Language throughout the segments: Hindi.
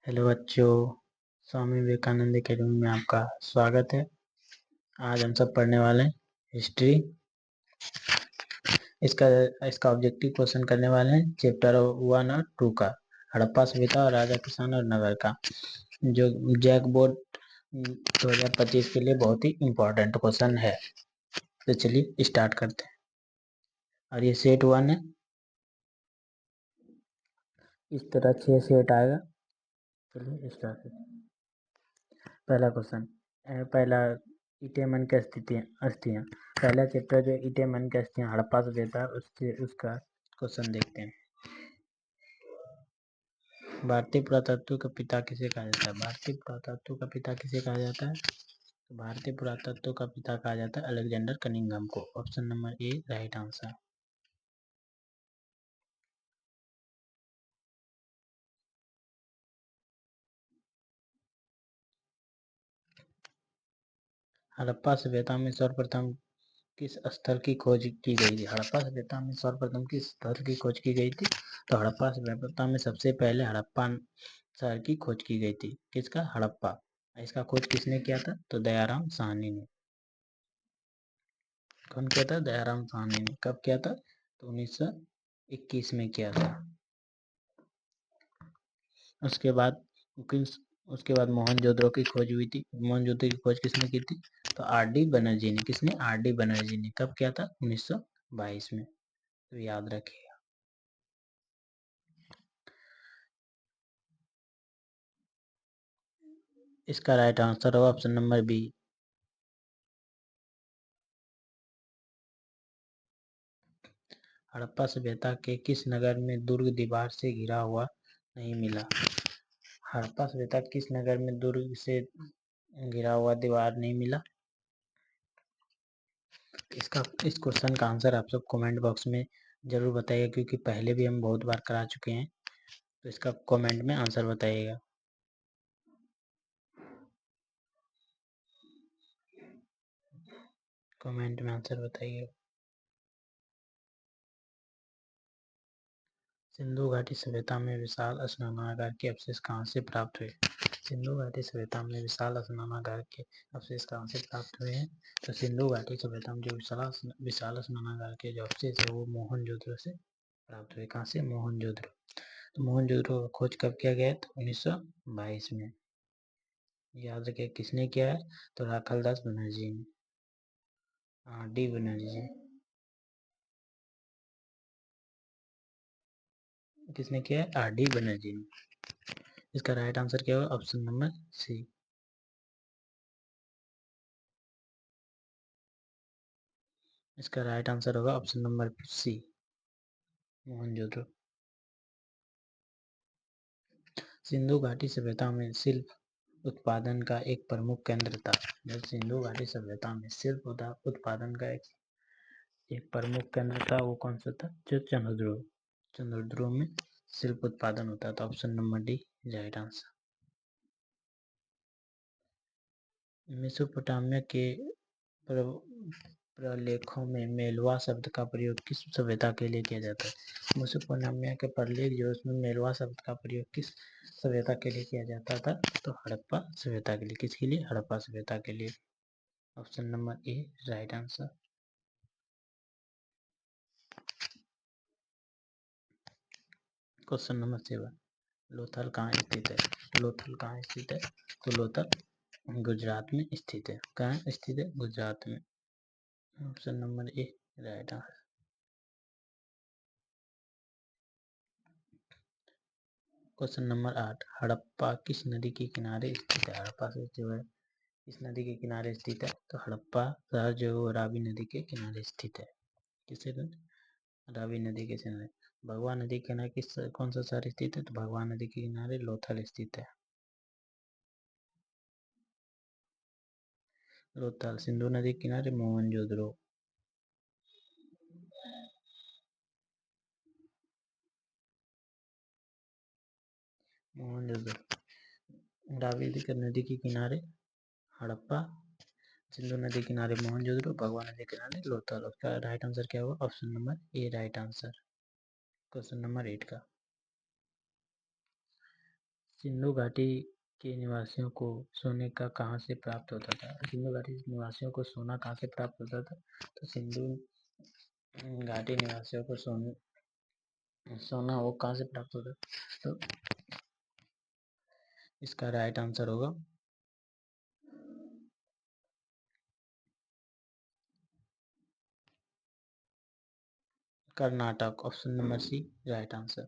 हेलो बच्चों, स्वामी विवेकानंद अकेडमी में आपका स्वागत है। आज हम सब पढ़ने वाले हैं हिस्ट्री। इसका इसका ऑब्जेक्टिव क्वेश्चन करने वाले हैं चैप्टर 1 और 2 का, हड़प्पा सभ्यता और राजा किसान और नगर का, जो जैक बोर्ड 2025 के लिए बहुत ही इम्पोर्टेंट क्वेश्चन है। तो चलिए स्टार्ट करते हैं। और ये सेट 1 है, इस तरह 6 सेट आएगा। चलिए स्टार्ट करते हैं। पहला क्वेश्चन, पहला ईटे मन की अस्थियां। पहला चैप्टर जो ईटे मन की अस्थियां हड़प्पा से देता है, उसका क्वेश्चन देखते हैं। भारतीय पुरातत्व का पिता किसे कहा जाता है? भारतीय पुरातत्व का पिता किसे कहा जाता है? तो भारतीय पुरातत्व का पिता कहा जाता है अलेक्जेंडर कनिंघम को। Option number A right answer. Harappa सभ्यता में सर्वप्रथम किस स्थल की खोज की गई थी? हड़प्पा सभ्यता में सर्वप्रथम किस स्थल की खोज की गई थी? तो हड़प्पा सभ्यता में सबसे पहले हड़प्पा शहर की खोज की गई थी। किसका? हड़प्पा। इसका खोज किसने किया था? तो दयाराम साहनी ने। कौन किया था? दयाराम साहनी ने। कब किया था? तो 1921 में किया था। उसके बाद उसके बाद मोहनजोदड़ो की खोज हुई थी। मोहनजोदड़ो की खोज किसने की थी? तो आर डी बनर्जी ने। किसने? आर डी बनर्जी ने। कब किया था? 1922 में। तो याद रखिएगा। इसका राइट आंसर होगा ऑप्शन नंबर बी। हड़प्पा सभ्यता के किस नगर में दुर्ग दीवार से घिरा हुआ नहीं मिला? हड़प्पा सभ्यता किस नगर में दुर्ग से घिरा हुआ दीवार नहीं मिला? इस क्वेश्चन का आंसर आप सब कमेंट बॉक्स में जरूर बताइएगा, क्योंकि पहले भी हम बहुत बार करा चुके हैं। तो इसका कमेंट में आंसर बताइएगा। कमेंट में आंसर बताइएगा। सिंधु घाटी सभ्यता में विशाल स्नानागार के अवशेष कहाँ से प्राप्त हुए? सिंधु घाटी सभ्यता में विशाल स्नानागार के अवशेष कहाँ से प्राप्त हुए हैं? तो सिंधु घाटी सभ्यता में जो विशाल स्नानागार के जो अवशेष है वो मोहनजोदड़ो से प्राप्त हुए। कहाँ से? मोहनजोदड़ो। तो मोहनजोदड़ो का खोज कब किया गया? तो 1922 में। याद रखिए किसने किया है? तो राखालदास बनर्जी ने। R D Banerjee. किसने किया है? आर डी बनर्जी ने। इसका राइट आंसर क्या होगा? Option number C. इसका राइट आंसर होगा option number C, Mohenjodaro. Sindhu घाटी सभ्यता में शिल्प उत्पादन का एक प्रमुख केंद्र था। जब सिंधु घाटी सभ्यता में शिल्प उत्पादन का एक प्रमुख केंद्र था, वो कौन सा था? जो चंद्रद्रुव में शिल्प उत्पादन होता था। Option number D right answer. Mesopotamia के प्रलेखों में मेलवा शब्द का प्रयोग किस सभ्यता के लिए किया जाता है? मेसोपोटामिया के प्रलेख जो उसमें मेलवा शब्द का प्रयोग किस सभ्यता के लिए किया जाता था? तो हड़प्पा सभ्यता के लिए। किसके लिए? हड़प्पा सभ्यता के लिए। Option number A right answer. Question number 7, Lothal कहाँ स्थित है? लोथल कहाँ स्थित है? तो लोथल गुजरात में स्थित है। कहाँ स्थित है? गुजरात में। Option number A right answer. Question number 8, Harappa किस नदी के किनारे स्थित है? हड़प्पा से जो है इस नदी के किनारे स्थित है। तो हड़प्पा शहर जो है रावी नदी के किनारे स्थित है। किससे? रावी नदी के किनारे। भगवा नदी के किनारे कौन सा शहर स्थित है? तो भगवा नदी के किनारे लोथल स्थित है। लोथल। सिंधु नदी के किनारे मोहनजोदड़ो। मोहनजोदड़ो। रावी नदी के किनारे हड़प्पा, सिंधु नदी किनारे मोहनजोदड़ो, भगवा नदी किनारे लोथल। उसका राइट आंसर क्या होगा? Option number A right answer. Question number 8 का, सिंधु घाटी के निवासियों को सोने का कहाँ से प्राप्त होता था? सिंधु घाटी निवासियों को सोना कहाँ से प्राप्त होता था? तो सिंधु घाटी निवासियों को सोना वो कहाँ से प्राप्त होता? तो इसका राइट आंसर होगा Karnataka. Option number C right answer.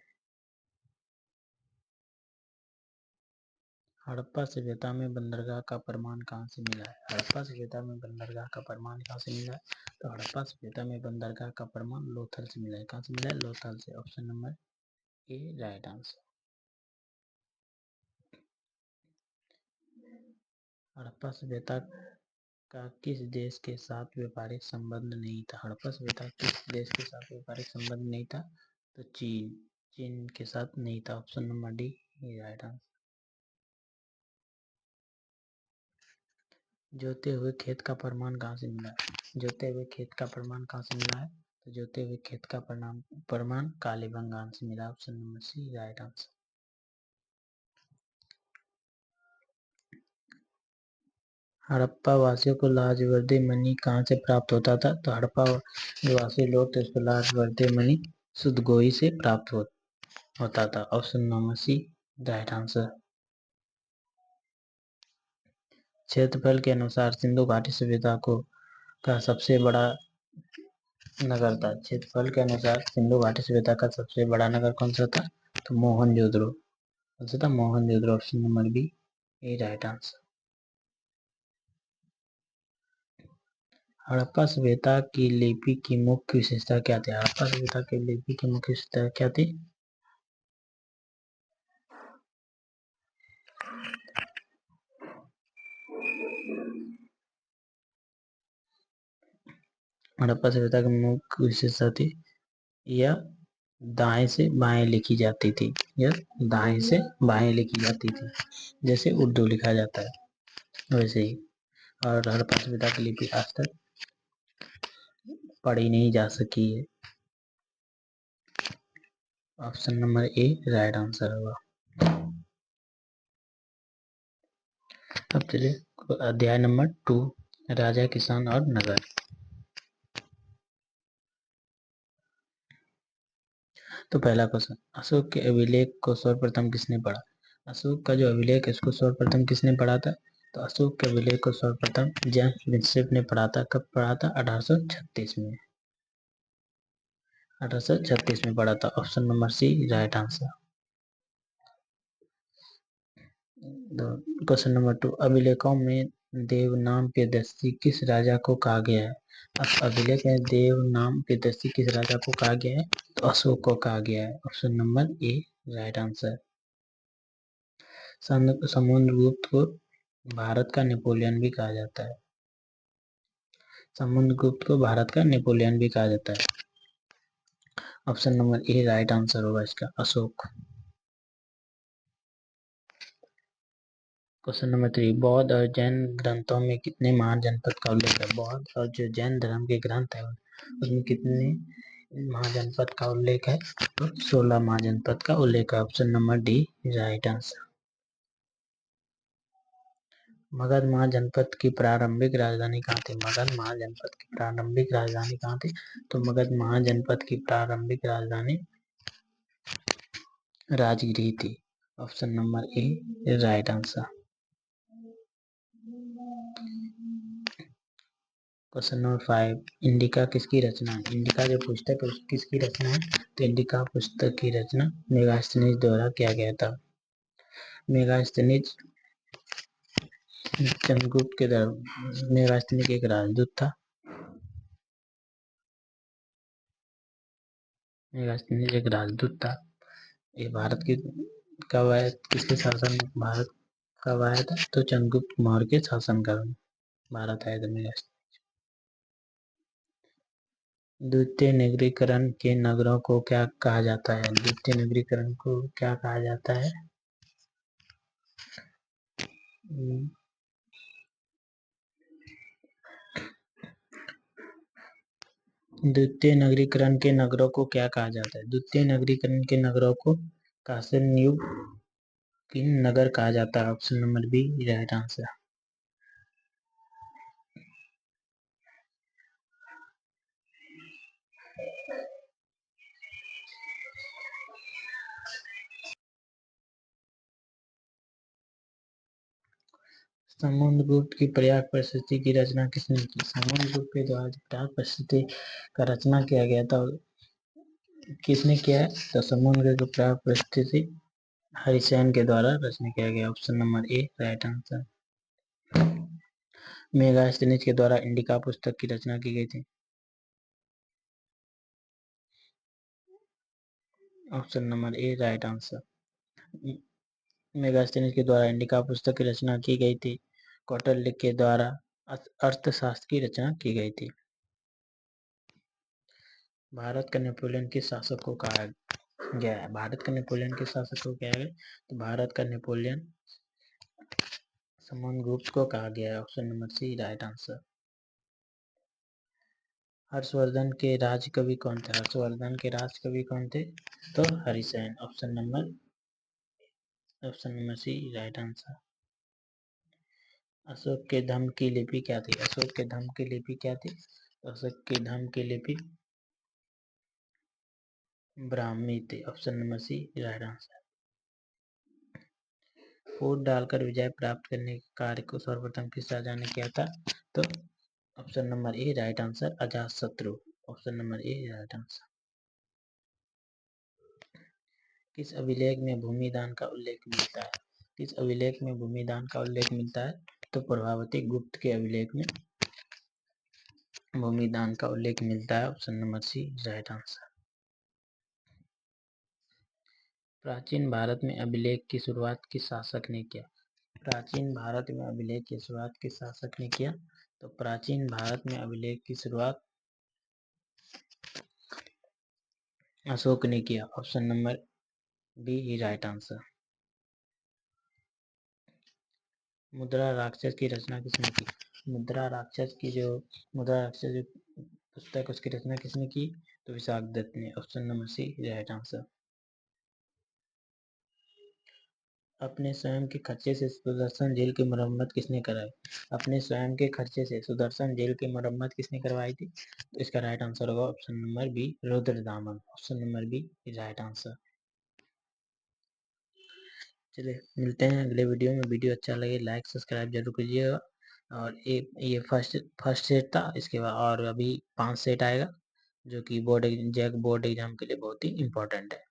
Harappa सभ्यता में बंदरगाह का प्रमाण कहाँ से मिला है? हड़प्पा सभ्यता में बंदरगाह का प्रमाण कहाँ से मिला है? तो हड़प्पा सभ्यता में बंदरगाह का प्रमाण लोथल से मिला है। कहाँ से मिला है? लोथल से। Option number A right answer. Harappa सभ्यता का किस देश के साथ व्यापारिक संबंध नहीं था? हड़प्पा सभ्यता किस देश के साथ व्यापारिक संबंध नहीं था? तो चीन के साथ नहीं था। Option number D right answer. जोते हुए खेत का प्रमाण कहाँ से मिला है? जोते हुए खेत का प्रमाण कहाँ से मिला है? तो जोते हुए खेत का प्रमाण कालीबंगान से मिला। Option number C right answer. Harappa वासियों को लाजवर्दी मनी कहाँ से प्राप्त होता था? तो हड़प्पा जो वासी लोग थे उसको लाजवर्दी मनी सुदगोई से प्राप्त होता था। Option number C right answer. क्षेत्रफल के अनुसार सिंधु घाटी सभ्यता को का सबसे बड़ा नगर था। क्षेत्रफल के अनुसार सिंधु घाटी सभ्यता का सबसे बड़ा नगर कौन सा था? तो मोहनजोदड़ो। कौन सा था? मोहनजोदड़ो। ऑप्शन नंबर बी ए राइट आंसर। हड़प्पा सभ्यता की लिपि की मुख्य विशेषता क्या थी? हड़प्पा सभ्यता की लिपि की मुख्य विशेषता क्या थी? हड़प्पा सभ्यता की मुख्य विशेषता थी यह दाएं से बाएं लिखी जाती थी। यह दाएं से बाएं लिखी जाती थी, जैसे उर्दू लिखा जाता है वैसे ही। और हड़प्पा सभ्यता की लिपि आज तक पढ़ी नहीं जा सकी है। Option number A right answer होगा। अब चलिए अध्याय नंबर 2 राजा किसान और नगर। तो पहला क्वेश्चन, अशोक के अभिलेख को सर्वप्रथम किसने पढ़ा? अशोक का जो अभिलेख है उसको सर्वप्रथम किसने पढ़ा था? तो अशोक के अभिलेख को सर्वप्रथम जेम्स विंसेंट ने पढ़ा था। कब पढ़ा था? 1836 में। 1836 में पढ़ा था। Option number C right answer. Question number 2, अभिलेखों में देवनाम प्रियदर्शी किस राजा को कहा गया है? अभिलेख में देवनाम प्रियदर्शी किस राजा को कहा गया है? तो अशोक को कहा गया है। Option number A right answer. Samudragupta को भारत का नेपोलियन भी कहा जाता है। समुद्रगुप्त को भारत का नेपोलियन भी कहा जाता है। Option number A right answer होगा इसका, अशोक। क्वेश्चन नंबर 3, बौद्ध और जैन ग्रंथों में कितने महाजनपद का उल्लेख है? बौद्ध और जो जैन धर्म के ग्रंथ है उसमें कितने महाजनपद का उल्लेख है? तो 16 महाजनपद का उल्लेख है। Option number D right answer. Magadha महाजनपद की प्रारंभिक राजधानी कहाँ थी? मगध महाजनपद की प्रारंभिक राजधानी कहाँ थी? तो मगध महाजनपद की प्रारंभिक राजधानी राजगिरी थी। Option number A right answer. Question number 5, indica किसकी रचना है? इंडिका जो पुस्तक है किसकी रचना है? तो इंडिका पुस्तक की रचना मेगास्थनीज द्वारा किया गया था। मेगास्थनीज चंद्रगुप्त के द्वारा। मेगास्थनीज एक राजदूत था। मेगास्थनीज एक राजदूत था। ये भारत की कब आया? किसके शासन में भारत कब आया था? तो चंद्रगुप्त मौर्य के शासनकाल में भारत आया था मेगास्थनीज। द्वितीय नगरीकरण के नगरों को क्या कहा जाता है? द्वितीय नगरीकरण को क्या कहा जाता है? द्वितीय नगरीकरण के नगरों को क्या कहा जाता है? द्वितीय नगरीकरण के नगरों को कांस्य युग किन नगर कहा जाता है? Option number B right answer. Samudragupta की प्रयाग प्रशस्ति की रचना किसने की? समुद्रगुप्त के द्वारा प्रयाग प्रशस्ति का रचना किया गया था, किसने किया है? तो समुद्रगुप्त की प्रयाग प्रशस्ति हरिसेन के द्वारा रचना किया गया। Option number A right answer. Megasthenes के द्वारा इंडिका पुस्तक की रचना की गई थी। Option number A right answer. Megasthenes के द्वारा इंडिका पुस्तक की रचना की गई थी। कौटिल्य के द्वारा अर्थशास्त्र की रचना की गई थी। भारत का नेपोलियन किस शासक को कहा गया है? भारत का नेपोलियन किस शासक को कहा गया? तो भारत का नेपोलियन समुद्रगुप्त को कहा गया है। Option number C right answer. Harshavardhana के राज कवि कौन थे? हर्षवर्धन के राज कवि कौन थे? तो Harisena. Option number C right answer. Ashoka के धम्म की लिपि क्या थी? अशोक के धम्म की लिपि क्या थी? अशोक के धम्म की लिपि ब्राह्मी थी। Option number C right answer. फूट डालकर विजय प्राप्त करने के कार्य को सर्वप्रथम किस राजा ने किया था? तो option number A right answer Ajatashatru. Option number A right answer. किस अभिलेख में भूमिदान का उल्लेख मिलता है? किस अभिलेख में भूमिदान का उल्लेख मिलता है? तो प्रभावती गुप्त के अभिलेख में भूमिदान का उल्लेख मिलता है। Option number C right answer. प्राचीन भारत में अभिलेख की शुरुआत किस शासक ने किया? प्राचीन भारत में अभिलेख की शुरुआत किस शासक ने किया? तो प्राचीन भारत में अभिलेख की शुरुआत अशोक ने किया। Option number B right answer. Mudrarakshasa की रचना किसने की? मुद्रा राक्षस पुस्तक उसकी रचना किसने की? तो विशाख दत्त ने। Option number C right answer. अपने स्वयं के खर्चे से सुदर्शन झील की मरम्मत किसने कराई? अपने स्वयं के खर्चे से सुदर्शन झील की मरम्मत किसने करवाई थी? तो इसका राइट आंसर होगा option number B Rudradaman. Option number B right answer. चलिए मिलते हैं अगले वीडियो में। वीडियो अच्छा लगे लाइक सब्सक्राइब जरूर कीजिएगा। और ये फर्स्ट सेट था, इसके बाद और अभी 5 सेट आएगा जो कि बोर्ड एग्जाम के लिए बहुत ही इम्पोर्टेंट है।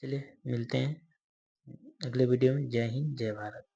चलिए मिलते हैं अगले वीडियो में। जय हिंद जय भारत।